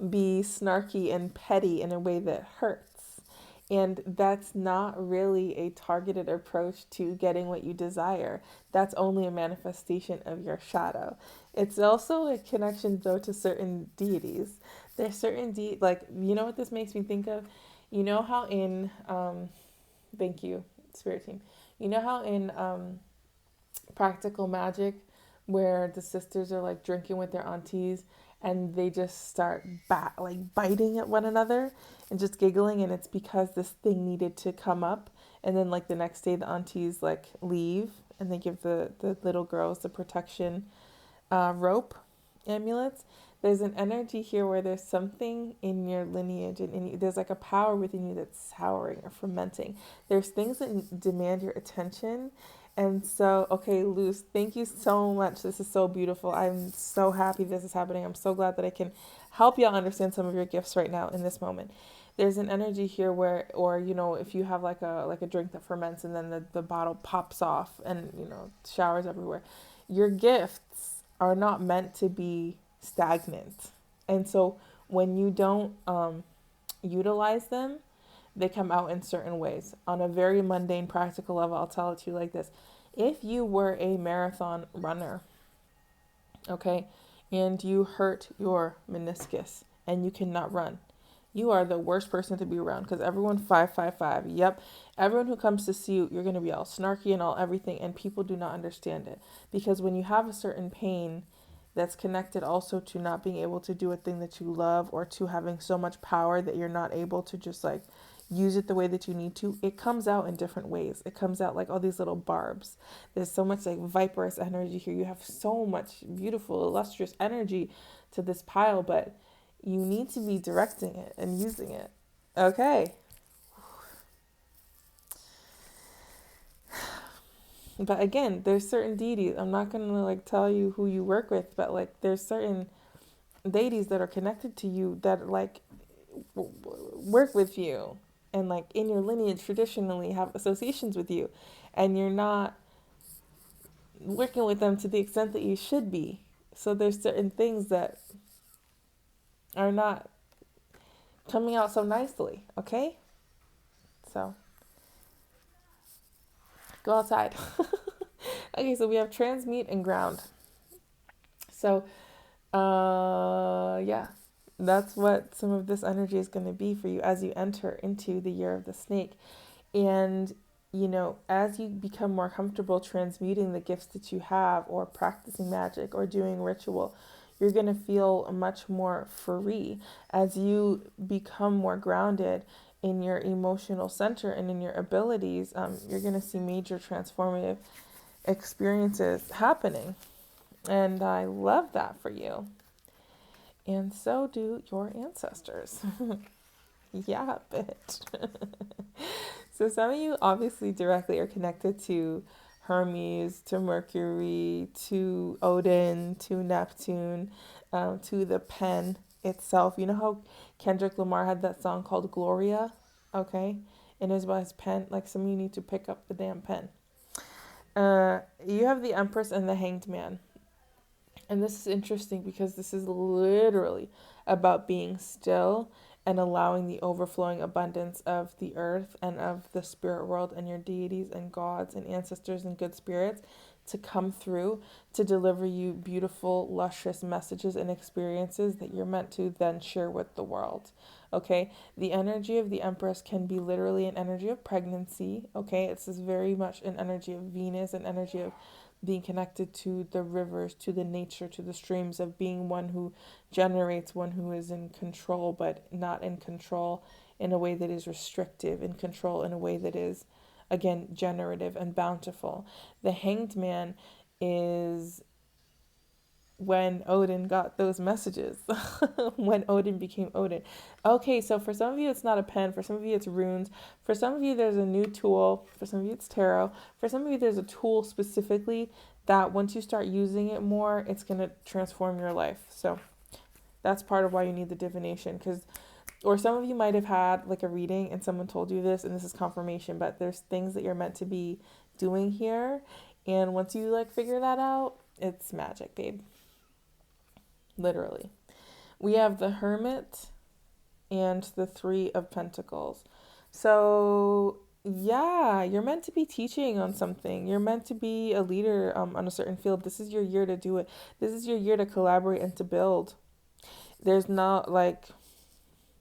be snarky and petty in a way that hurts. And that's not really a targeted approach to getting what you desire. That's only a manifestation of your shadow. It's also a connection, though, to certain deities. There's certain like, you know what this makes me think of? You know how in, thank you, Spirit Team. You know how in Practical Magic, where the sisters are like drinking with their aunties and they just start like biting at one another and just giggling, and it's because this thing needed to come up, and then like the next day the aunties like leave and they give the little girls the protection rope amulets. There's an energy here where there's something in your lineage, and there's like a power within you that's souring or fermenting. There's things that demand your attention. And so, okay, Luce, thank you so much. This is so beautiful. I'm so happy this is happening. I'm so glad that I can help y'all understand some of your gifts right now in this moment. There's an energy here where, or if you have like a drink that ferments and then the bottle pops off and showers everywhere, your gifts are not meant to be stagnant. And so when you don't utilize them, they come out in certain ways. On a very mundane, practical level, I'll tell it to you like this. If you were a marathon runner, okay, and you hurt your meniscus and you cannot run, you are the worst person to be around, because everyone 555. Yep. Everyone who comes to see you, you're going to be all snarky and all everything, and people do not understand it. Because when you have a certain pain that's connected also to not being able to do a thing that you love, or to having so much power that you're not able to just like use it the way that you need to, it comes out in different ways. It comes out like all these little barbs. There's so much like viperous energy here. You have so much beautiful, illustrious energy to this pile, but you need to be directing it and using it. Okay. But again, there's certain deities. I'm not going to like tell you who you work with, but like there's certain deities that are connected to you that like work with you and like in your lineage traditionally have associations with you, and you're not working with them to the extent that you should be. So there's certain things that are not coming out so nicely, okay? So go outside. Okay, so we have transmute and ground. So, yeah, that's what some of this energy is going to be for you as you enter into the year of the snake. And, as you become more comfortable transmuting the gifts that you have, or practicing magic, or doing ritual, you're going to feel much more free as you become more grounded in your emotional center and in your abilities. You're going to see major transformative experiences happening. And I love that for you. And so do your ancestors. Yeah, bitch. So some of you obviously directly are connected to Hermes, to Mercury, to Odin, to Neptune, to the pen itself. You know how Kendrick Lamar had that song called Gloria? Okay? And it was about his pen. Like, some of you need to pick up the damn pen. You have the Empress and the Hanged Man. And this is interesting because this is literally about being still and allowing the overflowing abundance of the earth and of the spirit world and your deities and gods and ancestors and good spirits to come through to deliver you beautiful, luscious messages and experiences that you're meant to then share with the world. Okay, the energy of the Empress can be literally an energy of pregnancy. Okay, it's this very much an energy of Venus, an energy of being connected to the rivers, to the nature, to the streams, of being one who generates, one who is in control, but not in control in a way that is restrictive, in control in a way that is, again, generative and bountiful. The Hanged Man is when Odin got those messages, when Odin became Odin. Okay, so for some of you, it's not a pen. For some of you, it's runes. For some of you, there's a new tool. For some of you, it's tarot. For some of you, there's a tool specifically that once you start using it more, it's going to transform your life. So that's part of why you need the divination. Or some of you might have had like a reading and someone told you this, and this is confirmation, but there's things that you're meant to be doing here. And once you like figure that out, it's magic, babe. Literally. We have the Hermit and the Three of Pentacles. So, yeah, you're meant to be teaching on something. You're meant to be a leader on a certain field. This is your year to do it. This is your year to collaborate and to build. There's not like,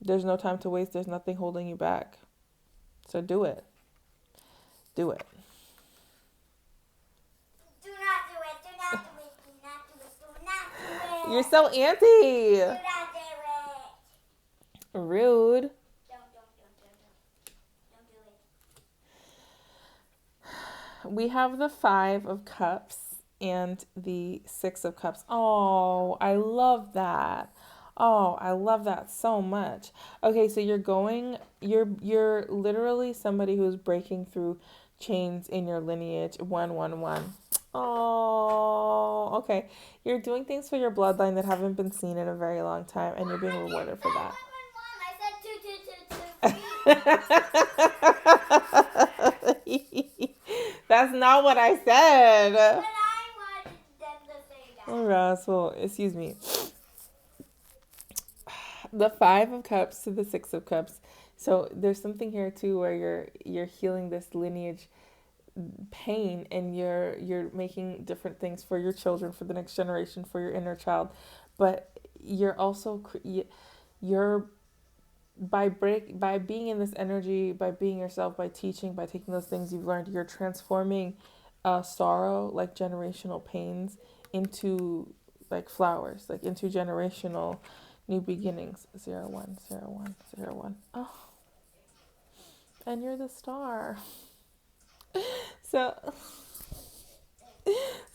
there's no time to waste. There's nothing holding you back. So do it. Do it. Do not do it. Do not do it. Do not do it. Do not do it. You're so anti. Do not do it. Rude. Don't do it. We have the Five of Cups and the Six of Cups. Oh, I love that. Oh, I love that so much. Okay, so you're literally somebody who's breaking through chains in your lineage. 111. Oh, okay. You're doing things for your bloodline that haven't been seen in a very long time, and you're being rewarded for that. I said 2, 2, 2, 2, 3. That's not what I said. But I wanted them to say that. Oh, Russell, excuse me. The Five of Cups to the Six of Cups. So there's something here too where you're healing this lineage pain, and you're making different things for your children, for the next generation, for your inner child. But you're also you're by being in this energy, by being yourself, by teaching, by taking those things you've learned, you're transforming sorrow, like generational pains, into like flowers, like into generational new beginnings. 010101. Oh, and you're the star. So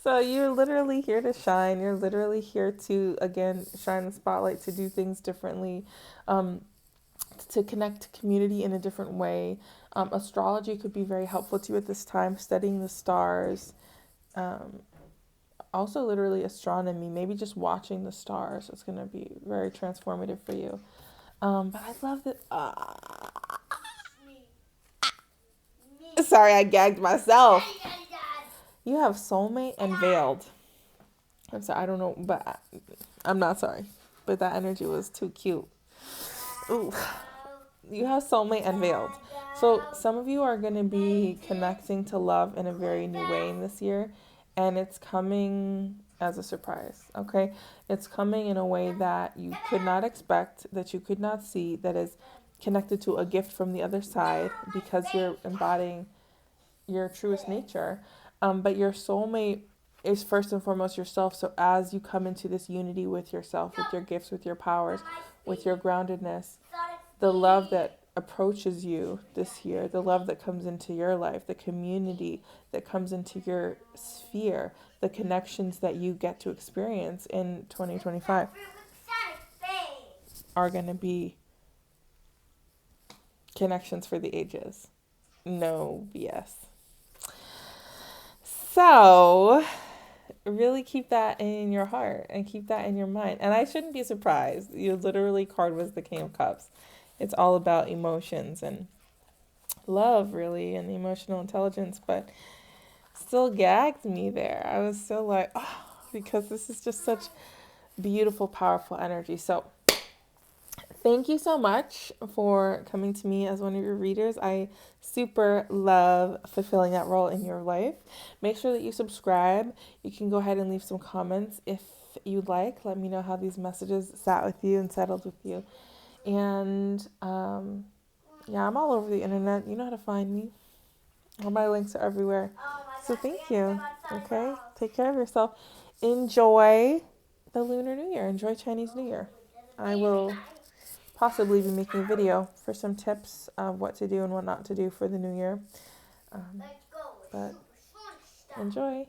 so you're literally here to shine. You're literally here to again shine the spotlight, to do things differently, to connect to community in a different way. Astrology could be very helpful to you at this time, studying the stars. Also, literally astronomy, maybe just watching the stars. It's going to be very transformative for you. But I love that. Sorry, I gagged myself. You have soulmate and veiled. I'm sorry, I don't know, but I'm not sorry. But that energy was too cute. Ooh. You have soulmate and veiled. So some of you are going to be connecting to love in a very new way in this year, and it's coming as a surprise, okay? It's coming in a way that you could not expect, that you could not see, that is connected to a gift from the other side because you're embodying your truest nature. But your soulmate is first and foremost yourself. So as you come into this unity with yourself, with your gifts, with your powers, with your groundedness, the love that approaches you this year, the love that comes into your life, the community that comes into your sphere, the connections that you get to experience in 2025 are going to be connections for the ages. No BS. So, really keep that in your heart and keep that in your mind. And I shouldn't be surprised. Your literally card was the King of Cups. It's all about emotions and love, really, and emotional intelligence, but still gagged me there. I was still like, oh, because this is just such beautiful, powerful energy. So, thank you so much for coming to me as one of your readers. I super love fulfilling that role in your life. Make sure that you subscribe. You can go ahead and leave some comments if you'd like. Let me know how these messages sat with you and settled with you. And yeah, I'm all over the internet. You know how to find me. All my links are everywhere. So thank you. Okay? Take care of yourself. Enjoy the Lunar New Year. Enjoy Chinese New Year. I will possibly be making a video for some tips of what to do and what not to do for the new year. But enjoy.